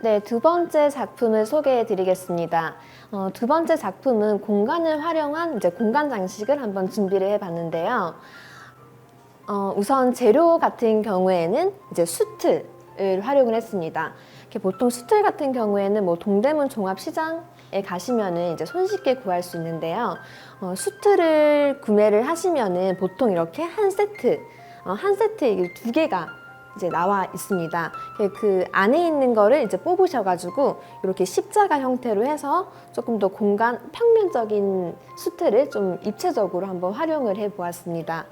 네, 두 번째 작품을 소개해 드리겠습니다. 두 번째 작품은 공간을 활용한 이제 공간 장식을 한번 준비를 해 봤는데요. 우선 재료 같은 경우에는 이제 수틀을 활용을 했습니다. 이렇게 보통 수틀 같은 경우에는 뭐 동대문 종합시장에 가시면은 이제 손쉽게 구할 수 있는데요. 수틀을 구매를 하시면은 보통 이렇게 한 세트 이게 두 개가 이제 나와 있습니다. 그 안에 있는 거를 이제 뽑으셔가지고 이렇게 십자가 형태로 해서 조금 더 공간 평면적인 수틀을 좀 입체적으로 한번 활용을 해 보았습니다.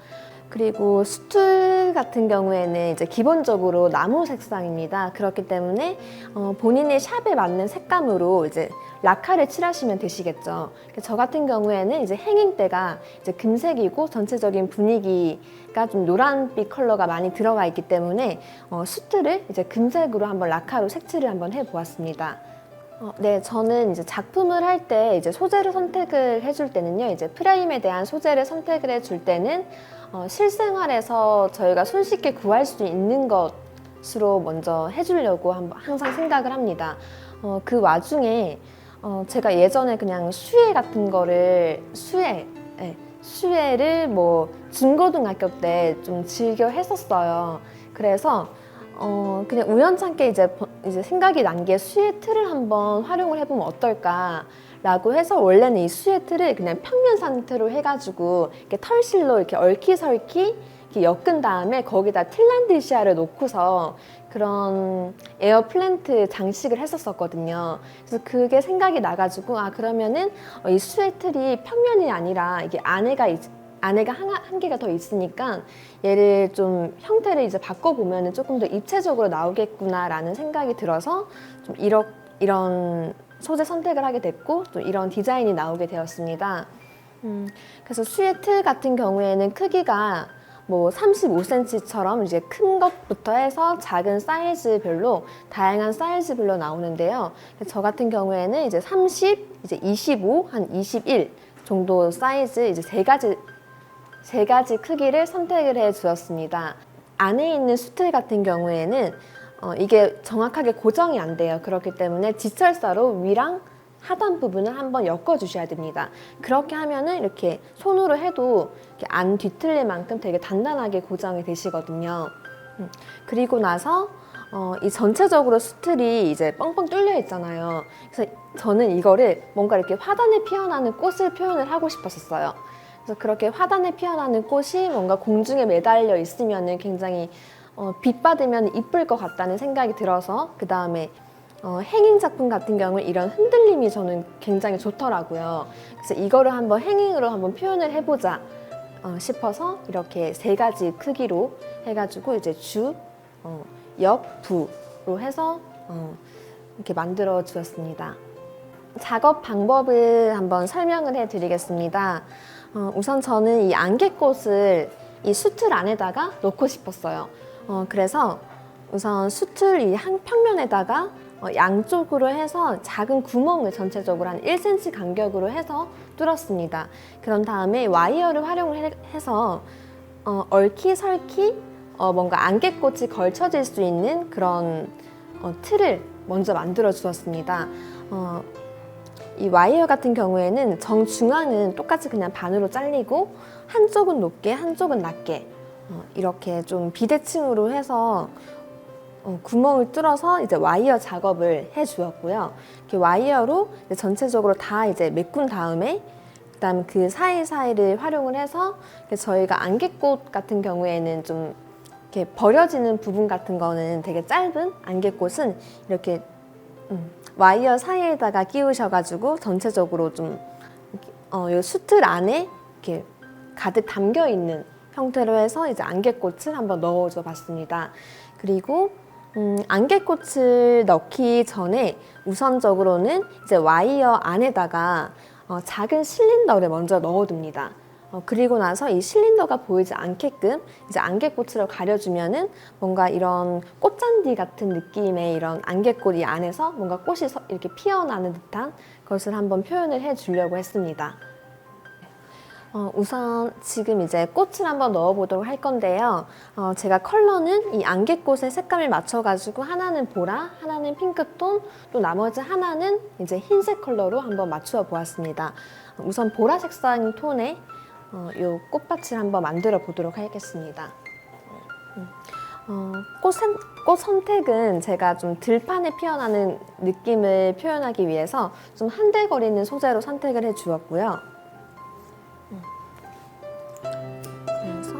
그리고 수틀 같은 경우에는 이제 기본적으로 나무 색상입니다. 그렇기 때문에 본인의 샵에 맞는 색감으로 이제 라카를 칠하시면 되시겠죠. 저 같은 경우에는 이제 행잉대가 이제 금색이고 전체적인 분위기가 좀 노란빛 컬러가 많이 들어가 있기 때문에 수틀을 이제 금색으로 한번 라카로 색칠을 한번 해보았습니다. 네, 저는 이제 작품을 할 때 이제 소재를 선택을 해줄 때는요, 이제 프레임에 대한 소재를 선택을 해줄 때는 실생활에서 저희가 손쉽게 구할 수 있는 것으로 먼저 해주려고 항상 생각을 합니다. 그 와중에 제가 예전에 그냥 수혜 같은 거를 수혜를 뭐 중고등학교 때 좀 즐겨 했었어요. 그래서 그냥 우연찮게 이제 생각이 난 게 수혜 틀을 한번 활용을 해보면 어떨까라고 해서 원래는 이 수혜 틀을 그냥 평면 상태로 해가지고 이렇게 털실로 이렇게 얼키설키 이렇게 엮은 다음에 거기다 핀란드시아를 놓고서 그런 에어 플랜트 장식을 했었거든요. 그래서 그게 생각이 나가지고 그러면은 이 수혜 틀이 평면이 아니라 이게 안에가 한 개가 더 있으니까 얘를 좀 형태를 이제 바꿔보면 조금 더 입체적으로 나오겠구나라는 생각이 들어서 좀 이런 소재 선택을 하게 됐고 또 이런 디자인이 나오게 되었습니다. 그래서 수의 틀 같은 경우에는 크기가 뭐 35cm처럼 이제 큰 것부터 해서 작은 사이즈별로 다양한 사이즈별로 나오는데요. 저 같은 경우에는 이제 30, 이제 25, 한 21 정도 사이즈 이제 세 가지 크기를 선택을 해 주었습니다. 안에 있는 수틀 같은 경우에는 이게 정확하게 고정이 안 돼요. 그렇기 때문에 지철사로 위랑 하단 부분을 한번 엮어 주셔야 됩니다. 그렇게 하면은 이렇게 손으로 해도 이렇게 안 뒤틀릴 만큼 되게 단단하게 고정이 되시거든요. 그리고 나서 이 전체적으로 수틀이 이제 뻥뻥 뚫려 있잖아요. 그래서 저는 이거를 뭔가 이렇게 화단에 피어나는 꽃을 표현을 하고 싶었어요. 그래서 그렇게 화단에 피어나는 꽃이 뭔가 공중에 매달려 있으면은 굉장히 빛 받으면 이쁠 것 같다는 생각이 들어서 그 다음에 행잉 작품 같은 경우는 이런 흔들림이 저는 굉장히 좋더라고요. 그래서 이거를 한번 행잉으로 한번 표현을 해보자 싶어서 이렇게 세 가지 크기로 해가지고 이제 주, 역, 부로 해서 이렇게 만들어 주었습니다. 작업 방법을 한번 설명을 해드리겠습니다. 우선 저는 이 안개꽃을 이 수틀 안에다가 넣고 싶었어요. 그래서 우선 수틀 이 한 평면에다가 양쪽으로 해서 작은 구멍을 전체적으로 한 1cm 간격으로 해서 뚫었습니다. 그런 다음에 와이어를 활용을 해서 얼키설키 뭔가 안개꽃이 걸쳐질 수 있는 그런 틀을 먼저 만들어 주었습니다. 이 와이어 같은 경우에는 정중앙은 똑같이 그냥 반으로 잘리고 한쪽은 높게 한쪽은 낮게 이렇게 좀 비대칭으로 해서 구멍을 뚫어서 이제 와이어 작업을 해 주었고요. 이렇게 와이어로 이제 전체적으로 다 이제 메꾼 다음에 그다음에 그 사이사이를 활용을 해서 저희가 안개꽃 같은 경우에는 좀 이렇게 버려지는 부분 같은 거는 되게 짧은 안개꽃은 이렇게 와이어 사이에다가 끼우셔가지고 전체적으로 좀 이 수틀 안에 이렇게 가득 담겨 있는 형태로 해서 이제 안개꽃을 한번 넣어줘 봤습니다. 그리고 안개꽃을 넣기 전에 우선적으로는 이제 와이어 안에다가 작은 실린더를 먼저 넣어둡니다. 그리고 나서 이 실린더가 보이지 않게끔 이제 안개꽃으로 가려주면은 뭔가 이런 꽃잔디 같은 느낌의 이런 안개꽃 이 안에서 뭔가 꽃이 이렇게 피어나는 듯한 것을 한번 표현을 해 주려고 했습니다. 우선 지금 이제 꽃을 한번 넣어보도록 할 건데요. 제가 컬러는 이 안개꽃의 색감을 맞춰가지고 하나는 보라, 하나는 핑크톤, 또 나머지 하나는 이제 흰색 컬러로 한번 맞추어 보았습니다. 우선 보라 색상 톤의 이 꽃밭을 한번 만들어 보도록 하겠습니다. 꽃 선택은 제가 좀 들판에 피어나는 느낌을 표현하기 위해서 좀 한들거리는 소재로 선택을 해 주었고요. 그래서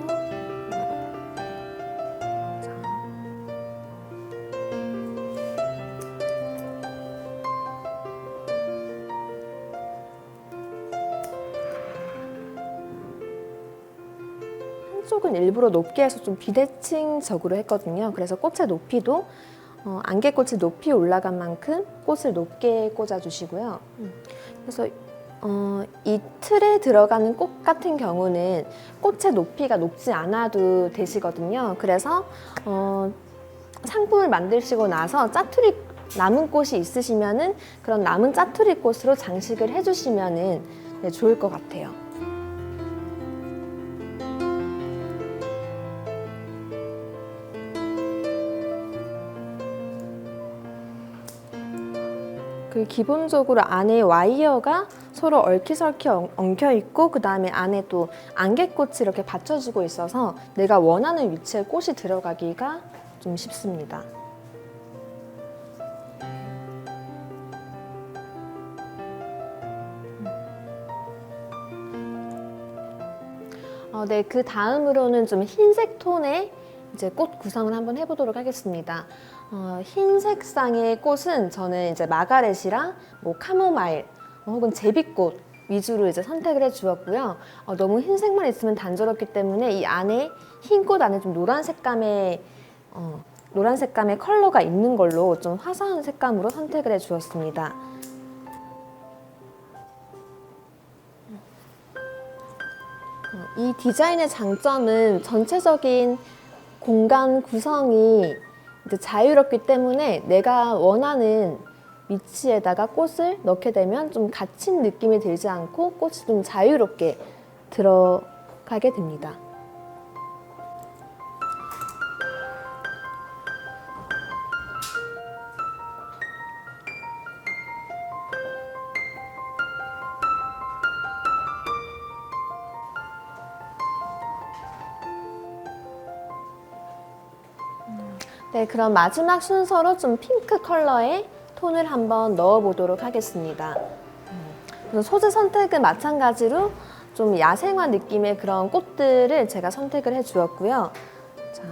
한쪽은 일부러 높게 해서 좀 비대칭적으로 했거든요. 그래서 꽃의 높이도 안개꽃이 높이 올라간 만큼 꽃을 높게 꽂아주시고요. 그래서 이 틀에 들어가는 꽃 같은 경우는 꽃의 높이가 높지 않아도 되시거든요. 그래서 상품을 만드시고 나서 짜투리 남은 꽃이 있으시면은 그런 남은 짜투리 꽃으로 장식을 해주시면은 네, 좋을 것 같아요. 그 기본적으로 안에 와이어가 서로 얽히설키 엉켜 있고 그 다음에 안에 또 안개꽃이 이렇게 받쳐주고 있어서 내가 원하는 위치에 꽃이 들어가기가 좀 쉽습니다. 네, 그 다음으로는 좀 흰색 톤의 이제 꽃 구성을 한번 해보도록 하겠습니다. 흰 색상의 꽃은 저는 이제 마가렛이랑 뭐 카모마일 혹은 제비꽃 위주로 이제 선택을 해 주었고요. 너무 흰색만 있으면 단조롭기 때문에 이 안에 흰 꽃 안에 좀 노란 색감의 컬러가 있는 걸로 좀 화사한 색감으로 선택을 해 주었습니다. 이 디자인의 장점은 전체적인 공간 구성이 이제 자유롭기 때문에 내가 원하는 위치에다가 꽃을 넣게 되면 좀 갇힌 느낌이 들지 않고 꽃이 좀 자유롭게 들어가게 됩니다. 네, 그럼 마지막 순서로 좀 핑크 컬러의 톤을 한번 넣어보도록 하겠습니다. 그래서 소재 선택은 마찬가지로 좀 야생화 느낌의 그런 꽃들을 제가 선택을 해 주었고요. 자,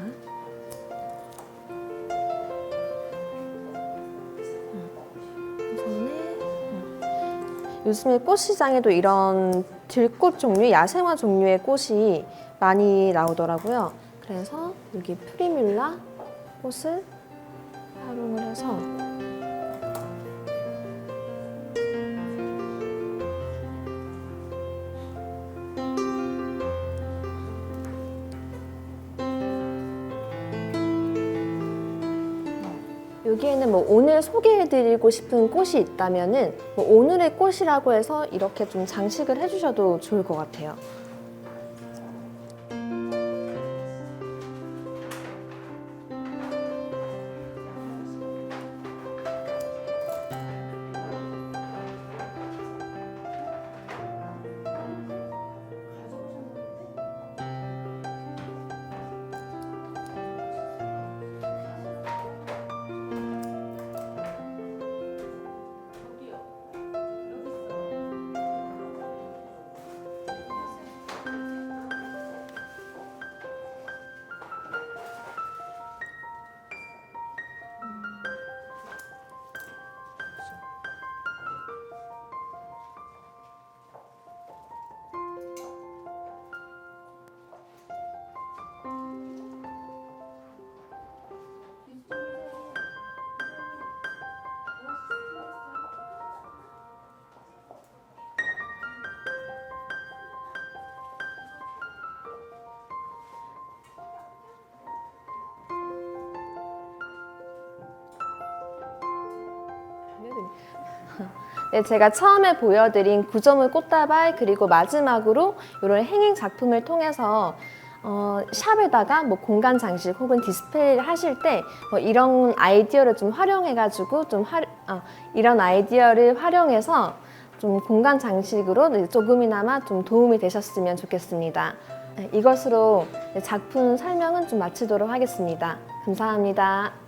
요즘에 꽃 시장에도 이런 들꽃 종류, 야생화 종류의 꽃이 많이 나오더라고요. 그래서 여기 프리뮬라 꽃을 활용을 해서 여기에는 뭐 오늘 소개해드리고 싶은 꽃이 있다면은 뭐 오늘의 꽃이라고 해서 이렇게 좀 장식을 해주셔도 좋을 것 같아요. 네, 제가 처음에 보여드린 구조물 꽃다발 그리고 마지막으로 이런 행행 작품을 통해서 샵에다가 뭐 공간 장식 혹은 디스플레이를 하실 때 이런 아이디어를 좀 활용해가지고 이런 아이디어를 활용해서 좀 공간 장식으로 조금이나마 좀 도움이 되셨으면 좋겠습니다. 네, 이것으로 작품 설명은 좀 마치도록 하겠습니다. 감사합니다.